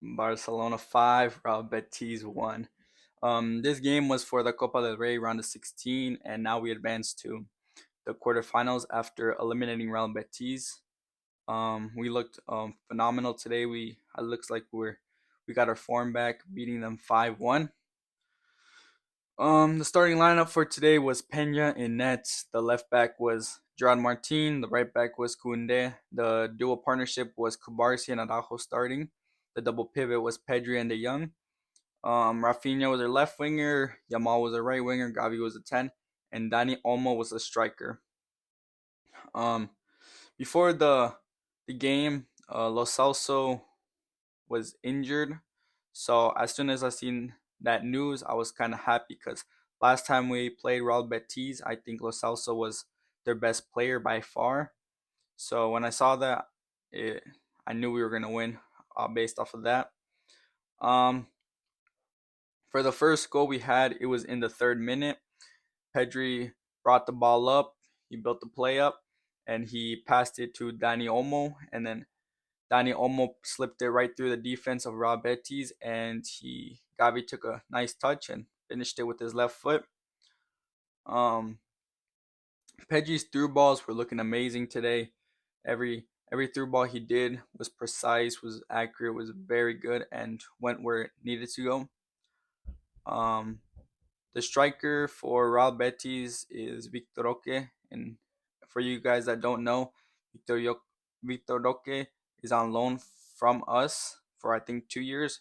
Barcelona 5, Real Betis 1. This game was for the Copa del Rey round of 16, and now we advance to the quarterfinals after eliminating Real Betis. We looked phenomenal today. It looks like we got our form back, beating them 5-1. The starting lineup for today was Peña in nets. The left back was Gerard Martin. The right back was Koundé. The dual partnership was Kubarsi and Araujo starting. The double pivot was Pedri and De Jong. Raphina was their left winger. Yamal was a right winger. Gavi was a 10. And Dani Olmo was a striker. Um, Before the game, Lo Celso was injured. So as soon as I seen that news, I was kind of happy because last time we played Real Betis, I think Lo Celso was their best player by far. So when I saw that, it, I knew we were gonna win based off of that. Um, for the first goal we had, it was in the 3rd minute. Pedri brought the ball up, he built the play up, and he passed it to Dani Olmo, and then Dani Olmo slipped it right through the defense of Real Betis, and Gavi took a nice touch and finished it with his left foot. Um, Pedri's through balls were looking amazing today. Every through ball he did was precise, was accurate, was very good, and went where it needed to go. Um, the striker for Real Betis is Victor Roque, and for you guys that don't know, Victor Roque is on loan from us for I think 2 years,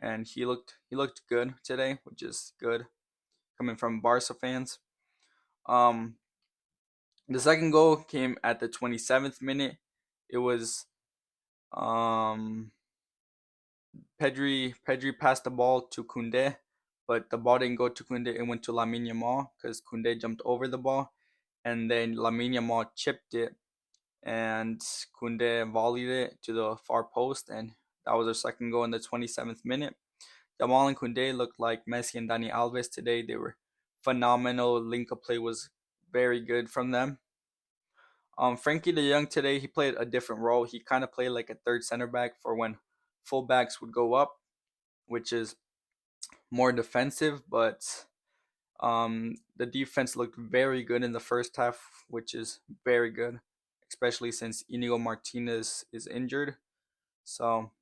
and he looked good today, which is good coming from Barca fans. Um, the second goal came at the 27th minute. It was um Pedri passed the ball to Koundé, but the ball didn't go to Koundé. It went to Lamine Yamal because Koundé jumped over the ball, and then Lamine Yamal chipped it, and Koundé volleyed it to the far post, and that was their second goal in the 27th minute. Yamal and Koundé looked like Messi and Dani Alves today. They were phenomenal. Link-up play was very good from them. Frankie De Jong today, he played a different role. He kind of played like a third center back for when fullbacks would go up, which is more defensive, but the defense looked very good in the first half, which is very good, especially since Inigo Martinez is injured. So,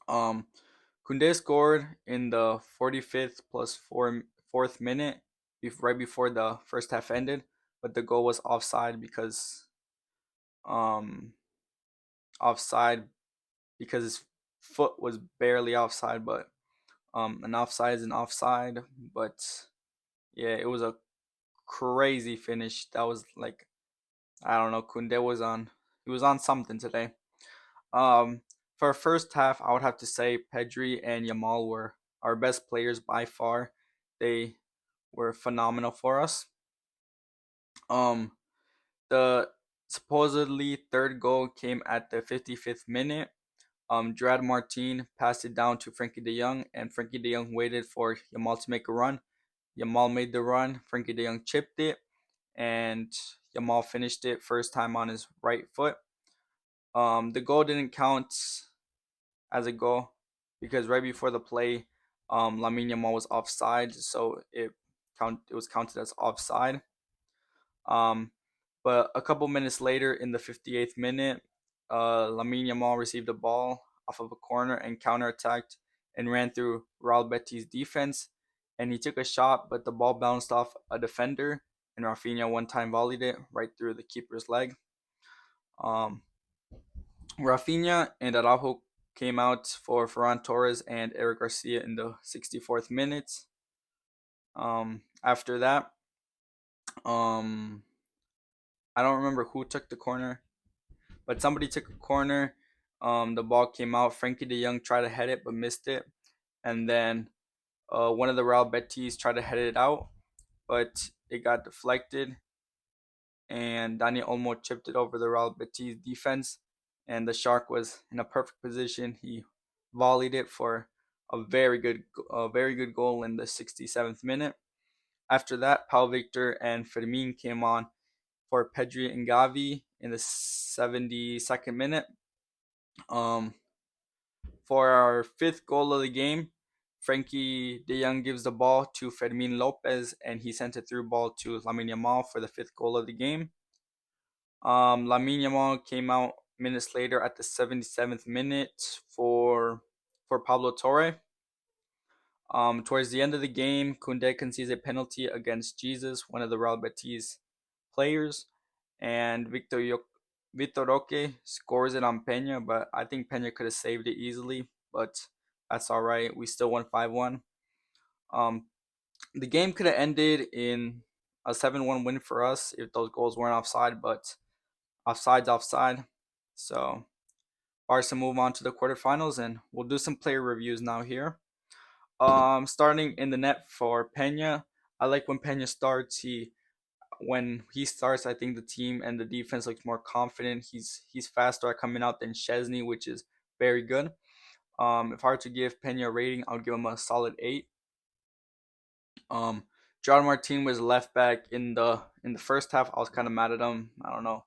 um, Koundé scored in the 45th plus fourth minute, right before the first half ended, but the goal was um offside because his foot was barely offside, but an offside is an offside. But yeah, it was a crazy finish. That was like, I don't know, Kunde was on he was on something today. Um, for our first half, I would have to say Pedri and Yamal were our best players by far. They were phenomenal for us. Um, the supposedly third goal came at the 55th minute. Gerard Martin passed it down to Frankie De Jong, and Frankie De Jong waited for Yamal to make a run. Yamal made the run. Frankie De Jong chipped it, and Yamal finished it first time on his right foot. The goal didn't count as a goal because right before the play, Lamine Yamal was offside, so it was counted as offside. Um, but a couple minutes later, in the 58th minute, Lamine Yamal received a ball off of a corner and counterattacked and ran through Real Betis' defense. And he took a shot, but the ball bounced off a defender, and Raphina one time volleyed it right through the keeper's leg. Um, Raphina and Araujo came out for Ferran Torres and Eric Garcia in the 64th minute. After that, um, I don't remember who took the corner, but somebody took a corner. The ball came out. Frankie De Jong tried to head it but missed it, and then one of the Real Betis tried to head it out, but it got deflected, and Dani Olmo chipped it over the Real Betis defense, and the Shark was in a perfect position. He volleyed it for a very good goal in the 67th minute. After that, Pau Victor and Fermín came on for Pedri and Gavi in the 72nd minute. Um, For our fifth goal of the game, Frankie De Jong gives the ball to Fermín Lopez, and he sent a through ball to Lamine Yamal for the fifth goal of the game. Lamine Yamal came out minutes later at the 77th minute for Pablo Torre. Towards the end of the game, Koundé concedes a penalty against Jesus, one of the Real Betis players, and Victor Roque scores it on Peña, but I think Peña could have saved it easily, but that's all right. We still won 5-1. Um, the game could have ended in a 7-1 win for us if those goals weren't offside, but offside's offside. So Barca move on to the quarterfinals, and we'll do some player reviews now here. Starting in the net for Pena. I like when Pena starts. When he starts, I think the team and the defense looks more confident. He's faster at coming out than Chesney, which is very good. If I were to give Pena a rating, I would give him a solid 8. Um, John Martin was left back in the first half. I was kind of mad at him. I don't know,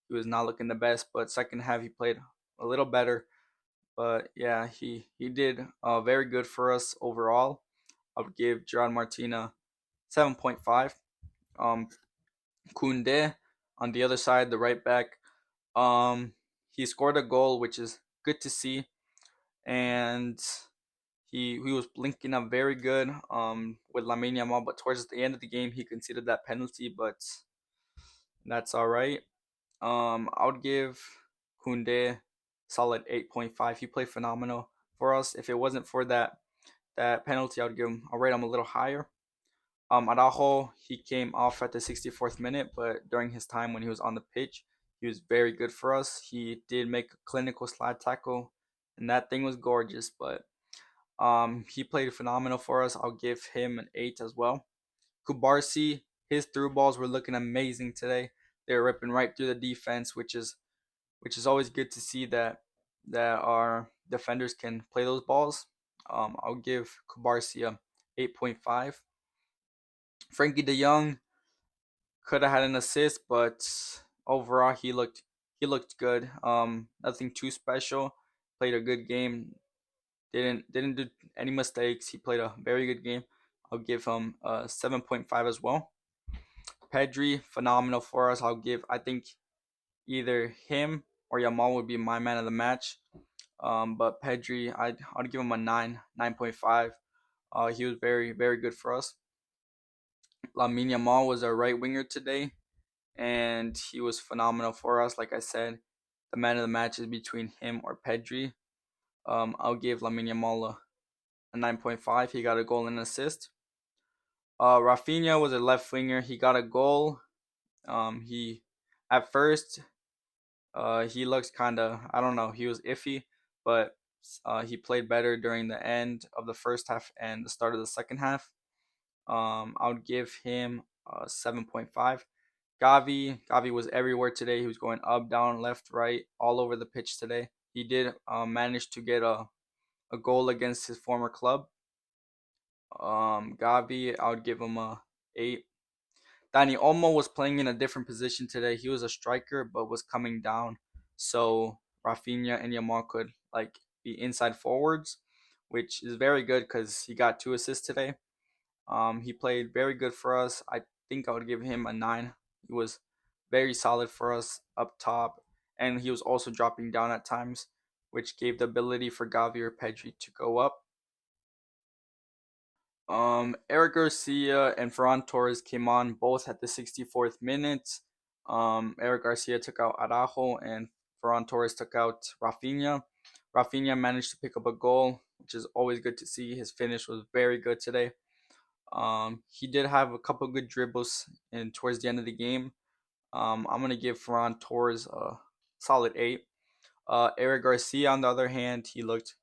he was not looking the best, but second half he played a little better. But yeah, he did very good for us overall. I would give Gerard Martina 7.5. Um, Koundé on the other side, the right back. He scored a goal, which is good to see, and he was linking up very good with Lamine Yamal. But towards the end of the game, he conceded that penalty, but that's all right. I would give Koundé solid 8.5. He played phenomenal for us. If it wasn't for that penalty, I would give him. I'll rate him a little higher. Araujo, he came off at the 64th minute, but during his time when he was on the pitch, he was very good for us. He did make a clinical slide tackle, and that thing was gorgeous. But he played phenomenal for us. I'll give him an 8 as well. Kubarsi, his through balls were looking amazing today. They were ripping right through the defense, which is always good to see that our defenders can play those balls. I'll give Kubarsi a 8.5. Frankie De Jong could have had an assist, but overall he looked good. Nothing too special. Played a good game. Didn't do any mistakes. He played a very good game. I'll give him a 7.5 as well. Pedri, phenomenal for us. I think either him or Yamal would be my man of the match. But Pedri, I'd give him a 9.5. He was very, very good for us. Lamine Yamal was a right winger today, and he was phenomenal for us. Like I said, the man of the match is between him or Pedri. I'll give Lamine Yamal a 9.5. He got a goal and an assist. Raphina was a left winger. He got a goal. He at first he looks kind of, I don't know, he was iffy, but he played better during the end of the first half and the start of the second half. I would give him 7.5. Gavi was everywhere today. He was going up, down, left, right, all over the pitch today. He did manage to get a goal against his former club. Gavi, I would give him a 8. Danny Olmo was playing in a different position today. He was a striker, but was coming down, so Raphina and Yamal could like be inside forwards, which is very good because he got 2 assists today. He played very good for us. I think I would give him a 9. He was very solid for us up top, and he was also dropping down at times, which gave the ability for Gavi or Pedri to go up. Eric Garcia and Ferran Torres came on both at the 64th minute. Eric Garcia took out Araujo, and Ferran Torres took out Rafinha. Rafinha managed to pick up a goal, which is always good to see. His finish was very good today. He did have a couple good dribbles in towards the end of the game. I'm gonna give Ferran Torres a solid 8. Eric Garcia, on the other hand, he looked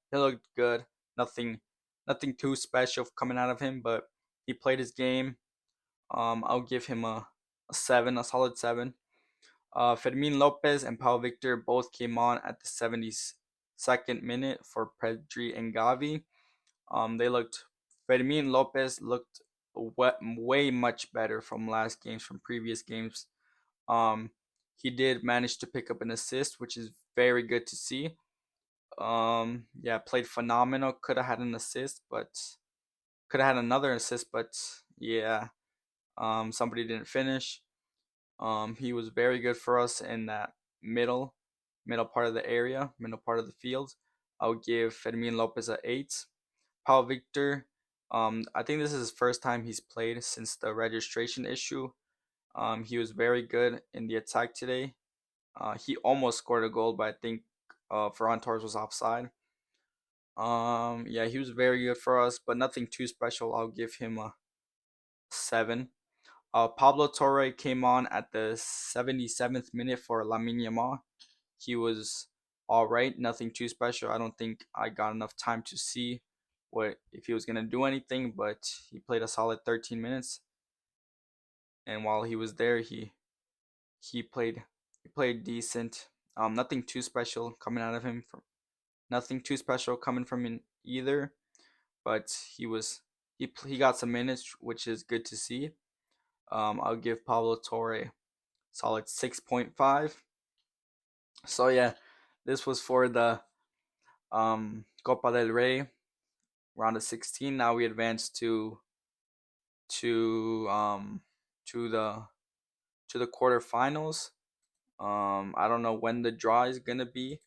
good. Nothing nothing too special coming out of him, but he played his game. I'll give him a 7, a solid 7. Fermín Lopez and Pau Victor both came on at the 72nd minute for Pedri and Gavi. They looked. Fermín Lopez looked way much better from last games, from previous games. Um, he did manage to pick up an assist, which is very good to see. Yeah, played phenomenal. Could have had an assist, but could have had another assist, but yeah, somebody didn't finish. He was very good for us in that middle part of the area, middle part of the field. I'll give Fermín Lopez a 8. Paul Victor, I think this is his first time he's played since the registration issue. He was very good in the attack today. He almost scored a goal, but I think Ferran Torres was offside. Yeah, he was very good for us, but nothing too special. I'll give him a 7. Pablo Torre came on at the 77th minute for Lamine Yamal. He was all right, nothing too special. I don't think I got enough time to see what if he was gonna do anything, but he played a solid 13 minutes, and while he was there, he played he played decent. Nothing too special coming out of him from nothing too special coming from him either, but he got some minutes, which is good to see. I'll give Pablo Torre solid 6.5. So yeah, this was for the Copa del Rey round of 16. Now we advance to um to the to the quarterfinals. I don't know when the draw is gonna be,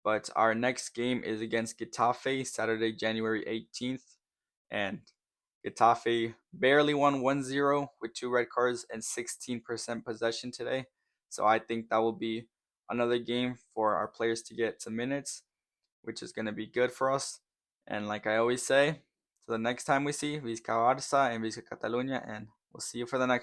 but our next game is against Getafe Saturday, January 18th, and Getafe barely won 1-0 with 2 red cards and 16% possession today. So I think that will be another game for our players to get some minutes, which is going to be good for us. And like I always say, so the next time we see, Vizca Barça and Vizca Catalunya, and we'll see you for the next